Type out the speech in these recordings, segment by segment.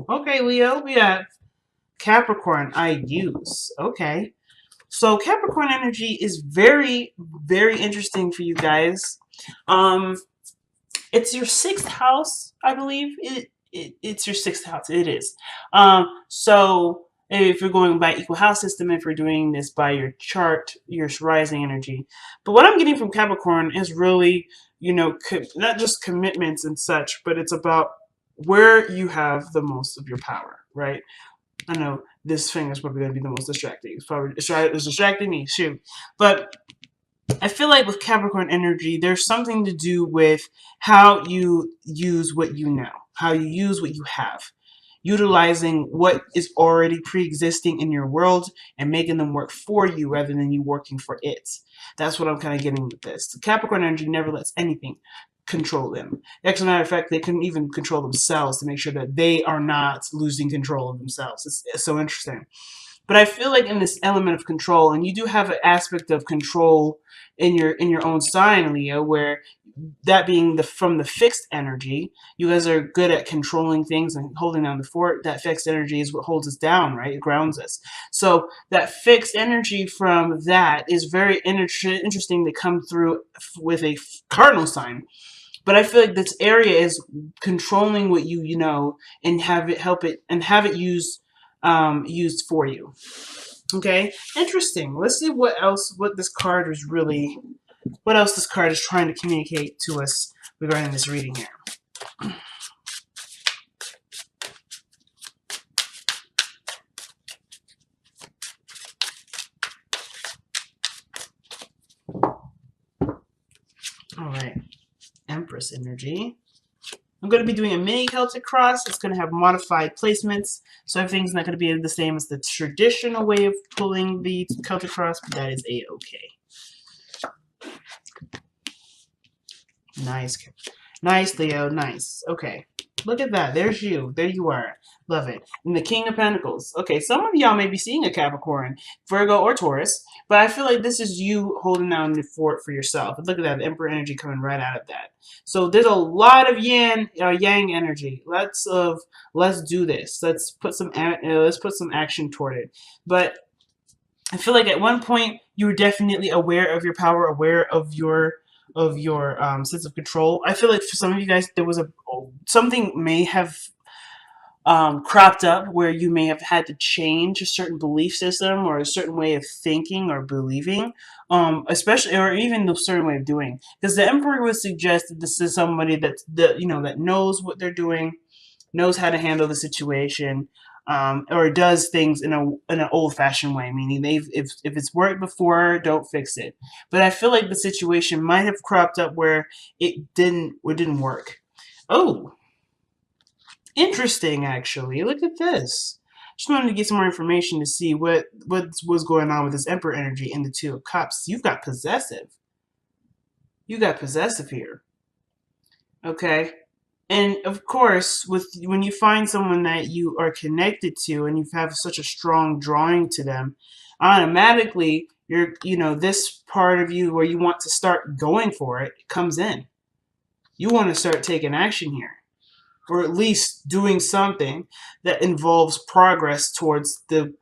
Okay, Leo, we have Capricorn, I use. Okay. So Capricorn energy is very, very interesting for you guys. Um, it's your sixth house, I believe. It's your sixth house. It is. So if you're going by equal house system, if you're doing this by your chart, your rising energy. But what I'm getting from Capricorn is really, not just commitments and such, but it's about where you have the most of your power, right? I know this thing is probably going to be the most distracting. It's distracting me, shoot. But I feel like with Capricorn energy, there's something to do with how you use what you know, how you use what you have, utilizing what is already pre-existing in your world and making them work for you rather than you working for it. That's what I'm kind of getting with this. The Capricorn energy never lets anything control them. As a matter of fact, they couldn't even control themselves to make sure that they are not losing control of themselves. It's so interesting. But I feel like in this element of control, and you do have an aspect of control in your own sign, Leo, where that being the from the fixed energy, you guys are good at controlling things and holding down the fort. That fixed energy is what holds us down, right? It grounds us. So that fixed energy from that is very interesting to come through with a cardinal sign. But I feel like this area is controlling what you know and have it help it and have it used for you. Okay, interesting. Let's see what this card is really, what else this card is trying to communicate to us regarding this reading here. All right, Empress energy. I'm going to be doing a mini Celtic cross. It's going to have modified placements, so everything's not going to be the same as the traditional way of pulling the Celtic cross, but that is a-okay. Nice. Nice, Leo. Nice. Okay. Look at that. There's you. There you are. Love it. And the King of Pentacles. Okay, some of y'all may be seeing a Capricorn, Virgo, or Taurus, but I feel like this is you holding down the fort for yourself. And look at that. The Emperor energy coming right out of that. So there's a lot of yang energy. Let's do this. Let's put some action toward it. But I feel like at one point you were definitely aware of your power, aware of your sense of control. I feel like for some of you guys, there was something may have cropped up where you may have had to change a certain belief system or a certain way of thinking or believing, especially or even a certain way of doing. Because the Emperor would suggest that this is somebody that knows what they're doing, knows how to handle the situation, or does things in an old fashioned way, meaning if it's worked before, don't fix it. But I feel like the situation might have cropped up where it didn't work. Oh, interesting, actually. Look at this. Just wanted to get some more information to see what was going on with this Emperor energy in the Two of Cups. You've got possessive. You got possessive here. Okay. And of course, when you find someone that you are connected to and you have such a strong drawing to them, automatically this part of you where you want to start going for it comes in. You want to start taking action here, or at least doing something that involves progress towards the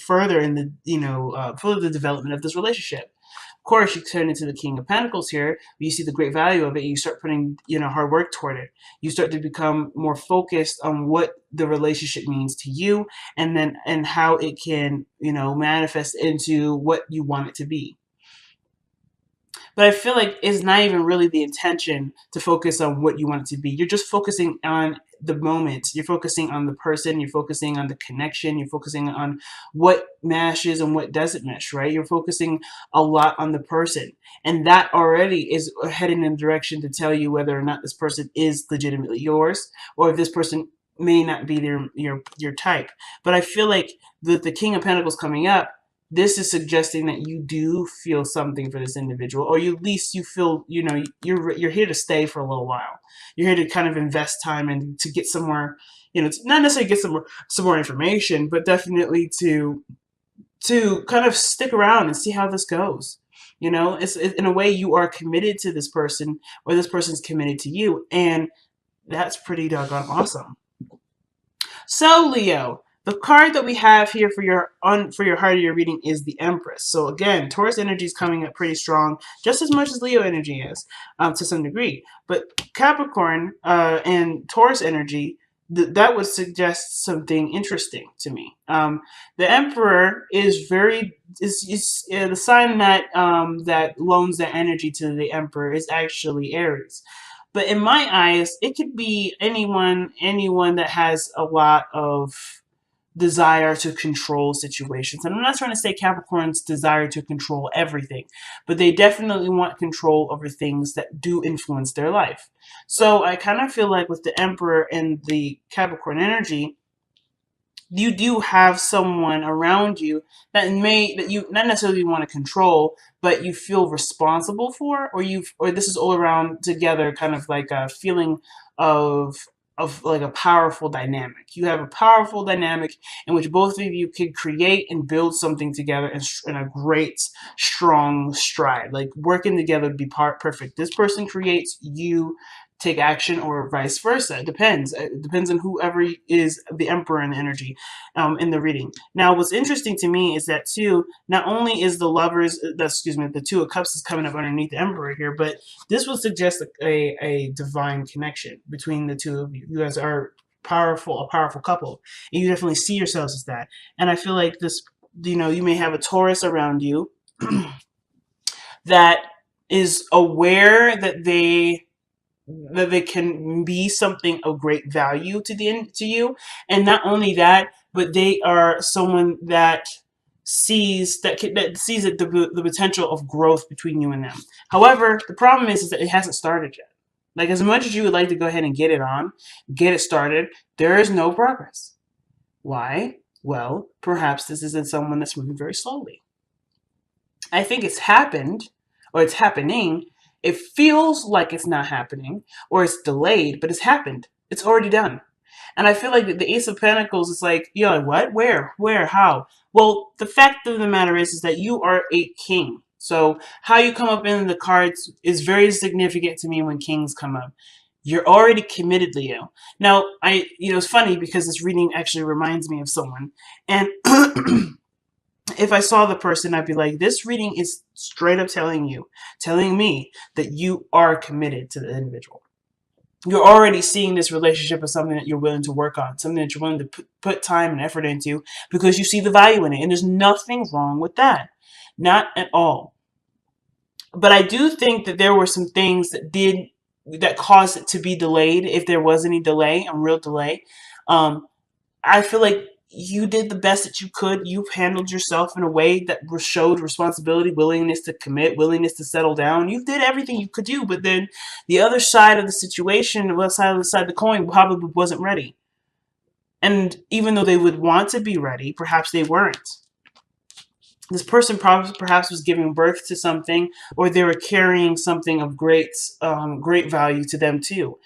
further in the further development of this relationship. Of course, you turn into the King of Pentacles here. You see the great value of it. You start putting hard work toward it. You start to become more focused on what the relationship means to you, and how it can manifest into what you want it to be. But I feel like it's not even really the intention to focus on what you want it to be. You're just focusing on the moment. You're focusing on the person. You're focusing on the connection. You're focusing on what meshes and what doesn't mesh, right? You're focusing a lot on the person. And that already is heading in a direction to tell you whether or not this person is legitimately yours, or if this person may not be your type. But I feel like the King of Pentacles coming up, this is suggesting that you do feel something for this individual, or at least you feel, you're here to stay for a little while. You're here to kind of invest time and to get some more, not necessarily get some more information, but definitely to kind of stick around and see how this goes. It's in a way you are committed to this person, or this person's committed to you, and that's pretty doggone awesome. So Leo, the card that we have here for your heart of your reading is the Empress. So again, Taurus energy is coming up pretty strong, just as much as Leo energy is, to some degree. But Capricorn and Taurus energy, that would suggest something interesting to me. The Emperor is the sign that that loans that energy to the Emperor is actually Aries. But in my eyes, it could be anyone that has a lot of desire to control situations. And I'm not trying to say Capricorn's desire to control everything, but they definitely want control over things that do influence their life. So I kind of feel like with the Emperor and the Capricorn energy, you do have someone around you that you not necessarily want to control, but you feel responsible for, or this is all around together, kind of like a feeling of like a powerful dynamic. You have a powerful dynamic in which both of you could create and build something together in a great strong stride. Like working together would be perfect. This person creates, you take action, or vice versa. It depends. It depends on whoever is the emperor in the energy in the reading. Now, what's interesting to me is that too, not only is the lovers, the two of cups is coming up underneath the emperor here, but this would suggest a divine connection between the two of you. You guys are a powerful couple, and you definitely see yourselves as that. And I feel like this, you may have a Taurus around you that is aware that they can be something of great value to you, and not only that, but they are someone that sees the potential of growth between you and them. However, the problem is that it hasn't started yet. Like, as much as you would like to go ahead and get it started, there is no progress. Why? Well, perhaps this isn't someone that's moving very slowly. I think it's happened, or it's happening. It feels like it's not happening, or it's delayed, but it's happened. It's already done. And I feel like the Ace of Pentacles is like, you're like, what? Where? How? Well, the fact of the matter is that you are a king. So how you come up in the cards is very significant to me when kings come up. You're already committed, Leo. Now, it's funny because this reading actually reminds me of someone. And if I saw the person, I'd be like, this reading is straight up telling me that you are committed to the individual. You're already seeing this relationship as something that you're willing to work on, something that you're willing to put time and effort into because you see the value in it. And there's nothing wrong with that. Not at all. But I do think that there were some things that caused it to be delayed, if there was any delay, a real delay. I feel like you did the best that you could. You've handled yourself in a way that showed responsibility, willingness to commit, willingness to settle down. You did everything you could do, but then the other side of the situation, the other side of the coin, probably wasn't ready. And even though they would want to be ready, perhaps they weren't. This person perhaps was giving birth to something, or they were carrying something of great value to them too.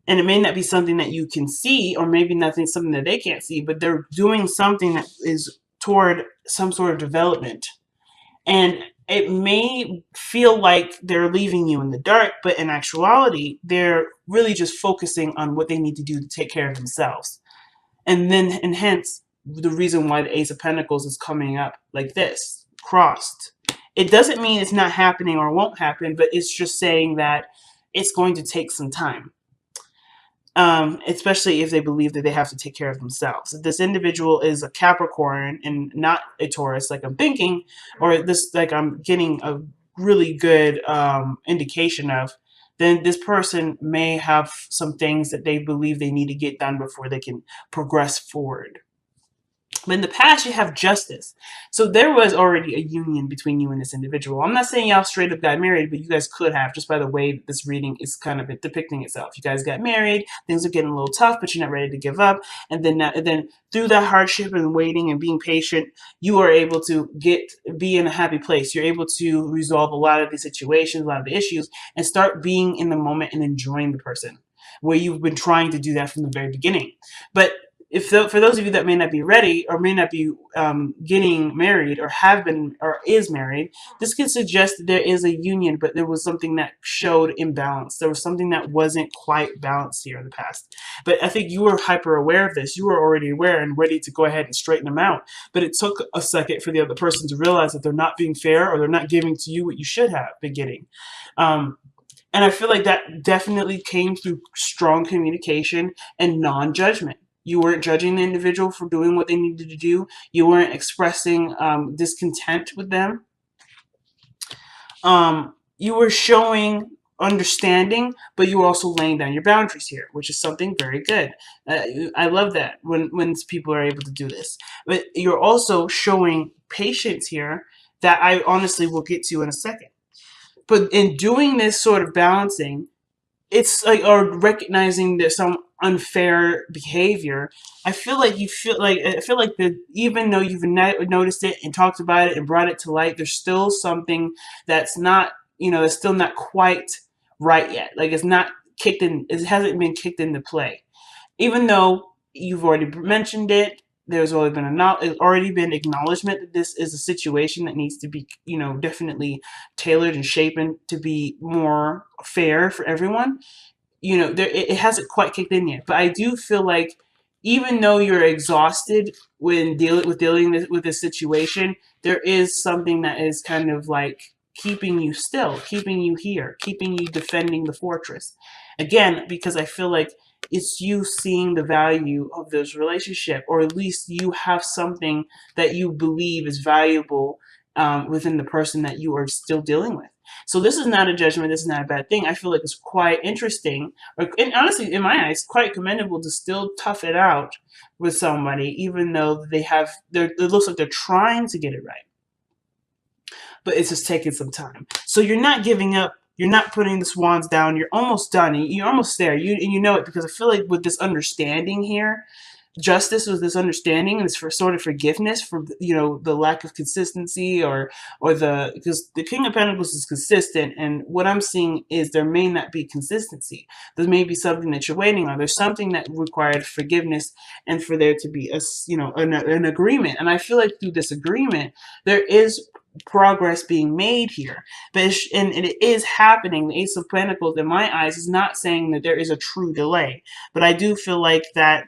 And it may not be something that you can see, or maybe nothing something that they can't see, but they're doing something that is toward some sort of development. And it may feel like they're leaving you in the dark, but in actuality, they're really just focusing on what they need to do to take care of themselves. And hence the reason why the Ace of Pentacles is coming up like this, crossed. It doesn't mean it's not happening or won't happen, but it's just saying that it's going to take some time. Especially if they believe that they have to take care of themselves. If this individual is a Capricorn and not a Taurus, like I'm thinking, or this, like I'm getting a really good indication of, then this person may have some things that they believe they need to get done before they can progress forward. But in the past, you have justice. So there was already a union between you and this individual. I'm not saying y'all straight up got married, but you guys could have, just by the way this reading is kind of depicting itself. You guys got married, things are getting a little tough, but you're not ready to give up. And then through that hardship and waiting and being patient, you are able to be in a happy place. You're able to resolve a lot of the situations, a lot of the issues, and start being in the moment and enjoying the person, where you've been trying to do that from the very beginning. But for those of you that may not be ready or may not be getting married or have been or is married, this could suggest that there is a union, but there was something that showed imbalance. There was something that wasn't quite balanced here in the past. But I think you were hyper aware of this. You were already aware and ready to go ahead and straighten them out. But it took a second for the other person to realize that they're not being fair or they're not giving to you what you should have been getting. Um, and I feel like that definitely came through strong communication and non-judgment. You weren't judging the individual for doing what they needed to do. You weren't expressing discontent with them. You were showing understanding, but you were also laying down your boundaries here, which is something very good. I love that when people are able to do this. But you're also showing patience here that I honestly will get to in a second. But in doing this sort of balancing, it's like, or recognizing there's some unfair behavior. I feel like that even though you've noticed it and talked about it and brought it to light, there's still something that's not, that's still not quite right yet. Like it's not kicked in, it hasn't been kicked into play. Even though you've already mentioned it, there's already been acknowledgement that this is a situation that needs to be, definitely tailored and shaped to be more fair for everyone. It hasn't quite kicked in yet, but I do feel like even though you're exhausted when dealing with this situation, there is something that is kind of like keeping you still, keeping you here, keeping you defending the fortress. Again, because I feel like it's you seeing the value of this relationship, or at least you have something that you believe is valuable within the person that you are still dealing with. So this is not a judgment. This is not a bad thing. I feel like it's quite interesting, and honestly, in my eyes, quite commendable to still tough it out with somebody, even though it looks like they're trying to get it right, but it's just taking some time. So you're not giving up. You're not putting the swans down. You're almost done. You're almost there. You know it, because I feel like with this understanding here, justice was this understanding and this for sort of forgiveness for the lack of consistency, because the King of Pentacles is consistent, and what I'm seeing is there may not be consistency. There may be something that you're waiting on. There's something that required forgiveness and for there to be an agreement. And I feel like through this agreement there is progress being made here, but and it is happening. The Ace of Pentacles, in my eyes, is not saying that there is a true delay, but I do feel like that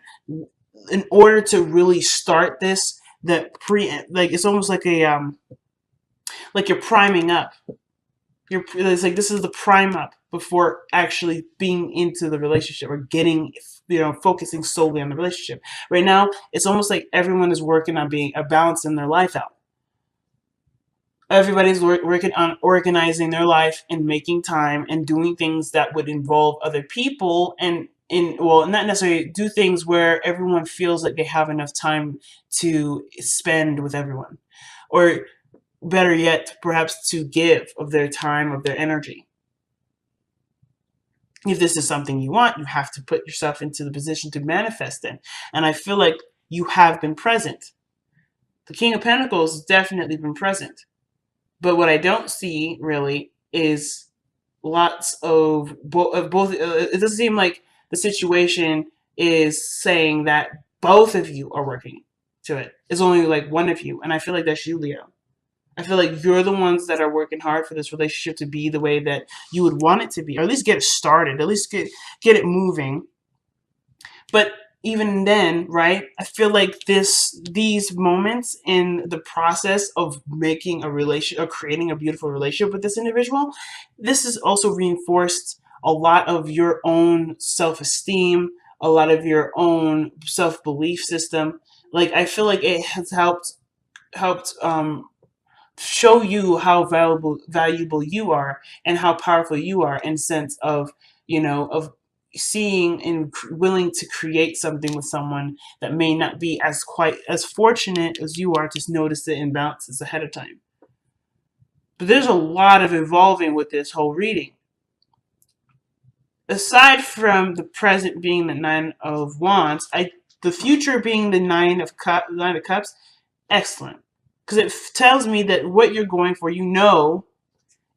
in order to really start this, it's almost like like you're priming up. It's like this is the prime up before actually being into the relationship or getting, focusing solely on the relationship. Right now, it's almost like everyone is working on being a balance in their life out. Everybody's working on organizing their life and making time and doing things that would involve other people, and not necessarily do things where everyone feels like they have enough time to spend with everyone, or better yet, perhaps to give of their time, of their energy. If this is something you want, you have to put yourself into the position to manifest it. And I feel like you have been present. The King of Pentacles has definitely been present. But what I don't see really is lots of both. It doesn't seem like the situation is saying that both of you are working to it. It's only like one of you. And I feel like that's you, Leo. I feel like you're the ones that are working hard for this relationship to be the way that you would want it to be, or at least get it started, at least get it moving. But even then, right, I feel like these moments in the process of making a relation or creating a beautiful relationship with this individual, this has also reinforced a lot of your own self-esteem, a lot of your own self-belief system. Like I feel like it has helped show you how valuable you are and how powerful you are, in sense of of seeing and willing to create something with someone that may not be as quite as fortunate as you are to notice the imbalances ahead of time. But there's a lot of evolving with this whole reading. Aside from the present being the Nine of Wands, the future being the Nine of Cups, excellent. Because it tells me that what you're going for,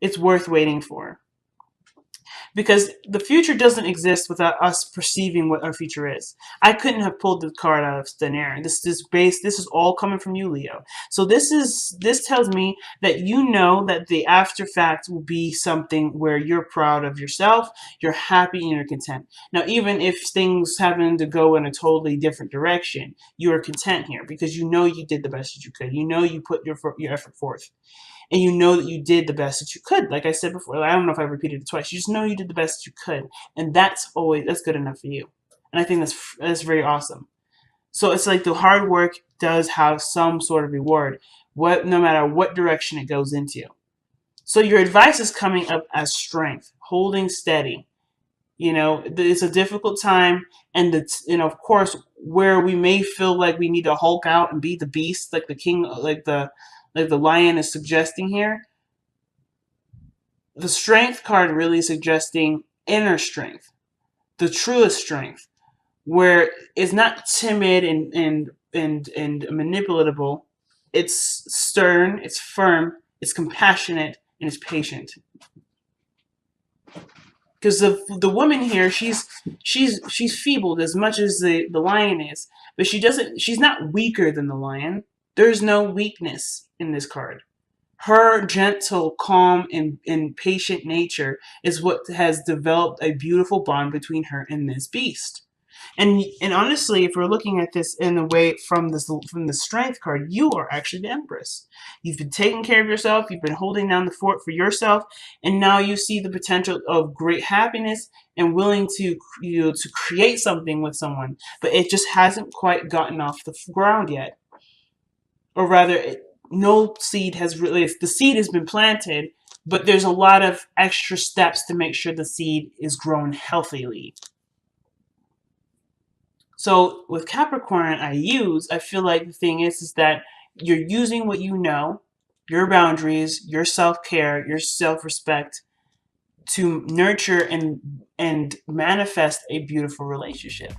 it's worth waiting for. because the future doesn't exist without us perceiving what our future is. I couldn't have pulled the card out of thin air. This is all coming from you, Leo. So this tells me that you know that the after fact will be something where you're proud of yourself, you're happy, and you're content. Now, even if things happen to go in a totally different direction, you are content here because you know you did the best that you could. You know you put your effort forth, and you know that you did the best that you could. Like I said before, I don't know if I repeated it twice. You just know you did the best that you could, and that's good enough for you. And I think that's very awesome. So it's like the hard work does have some sort of reward, no matter what direction it goes into. So your advice is coming up as strength, holding steady. It's a difficult time, and of course, where we may feel like we need to Hulk out and be the beast, like the king, like the lion is suggesting here. The strength card really suggesting inner strength, the truest strength, where it's not timid and manipulatable. It's stern, it's firm, it's compassionate, and it's patient. Because the woman here, she's feebled as much as the lion is, but she's not weaker than the lion. There's no weakness in this card. Her gentle, calm, and patient nature is what has developed a beautiful bond between her and this beast. And honestly, if we're looking at this in a way from the strength card, you are actually the Empress. You've been taking care of yourself. You've been holding down the fort for yourself, and now you see the potential of great happiness and willing to to create something with someone, but it just hasn't quite gotten off the ground yet, or rather, no seed has really. The seed has been planted, but there's a lot of extra steps to make sure the seed is grown healthily. So with Capricorn, I feel like the thing is that you're using what you know, your boundaries, your self-care, your self-respect to nurture and manifest a beautiful relationship.